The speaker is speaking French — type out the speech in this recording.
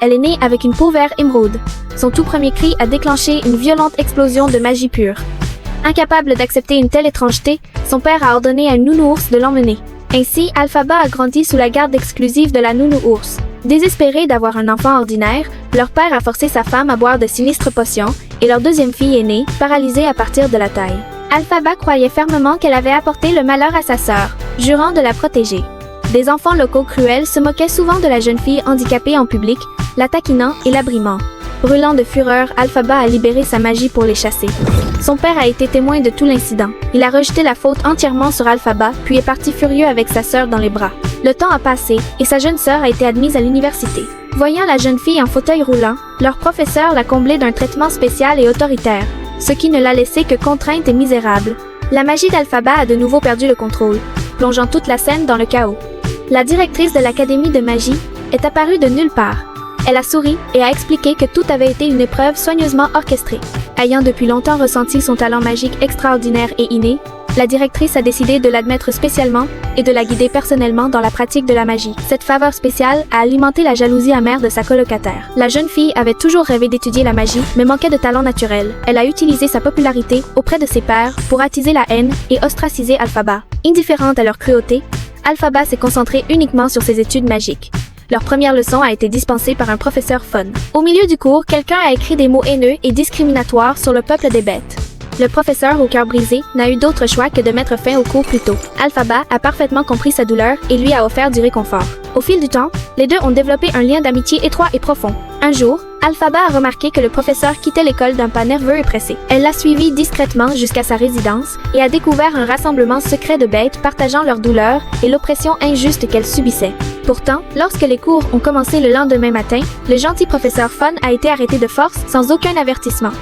Elle est née avec une peau vert émeraude. Son tout premier cri a déclenché une violente explosion de magie pure. Incapable d'accepter une telle étrangeté, son père a ordonné à une nounou-ours de l'emmener. Ainsi, Alphaba a grandi sous la garde exclusive de la nounou-ours. Désespérés d'avoir un enfant ordinaire, leur père a forcé sa femme à boire de sinistres potions, et leur deuxième fille est née, paralysée à partir de la taille. Alphaba croyait fermement qu'elle avait apporté le malheur à sa sœur, jurant de la protéger. Des enfants locaux cruels se moquaient souvent de la jeune fille handicapée en public, la taquinant et la brimant. Brûlant de fureur, Alphaba a libéré sa magie pour les chasser. Son père a été témoin de tout l'incident. Il a rejeté la faute entièrement sur Alphaba, puis est parti furieux avec sa sœur dans les bras. Le temps a passé, et sa jeune sœur a été admise à l'université. Voyant la jeune fille en fauteuil roulant, leur professeur l'a comblée d'un traitement spécial et autoritaire, ce qui ne l'a laissée que contrainte et misérable. La magie d'Alphaba a de nouveau perdu le contrôle, plongeant toute la scène dans le chaos. La directrice de l'Académie de magie est apparue de nulle part. Elle a souri et a expliqué que tout avait été une épreuve soigneusement orchestrée. Ayant depuis longtemps ressenti son talent magique extraordinaire et inné, la directrice a décidé de l'admettre spécialement et de la guider personnellement dans la pratique de la magie. Cette faveur spéciale a alimenté la jalousie amère de sa colocataire. La jeune fille avait toujours rêvé d'étudier la magie, mais manquait de talent naturel. Elle a utilisé sa popularité auprès de ses pairs pour attiser la haine et ostraciser Alphaba. Indifférente à leur cruauté, Alphaba s'est concentrée uniquement sur ses études magiques. Leur première leçon a été dispensée par un professeur fun. Au milieu du cours, quelqu'un a écrit des mots haineux et discriminatoires sur le peuple des bêtes. Le professeur au cœur brisé n'a eu d'autre choix que de mettre fin au cours plus tôt. Alphaba a parfaitement compris sa douleur et lui a offert du réconfort. Au fil du temps, les deux ont développé un lien d'amitié étroit et profond. Un jour, Alphaba a remarqué que le professeur quittait l'école d'un pas nerveux et pressé. Elle l'a suivi discrètement jusqu'à sa résidence et a découvert un rassemblement secret de bêtes partageant leur douleur et l'oppression injuste qu'elles subissaient. Pourtant, lorsque les cours ont commencé le lendemain matin, le gentil professeur Fun a été arrêté de force sans aucun avertissement.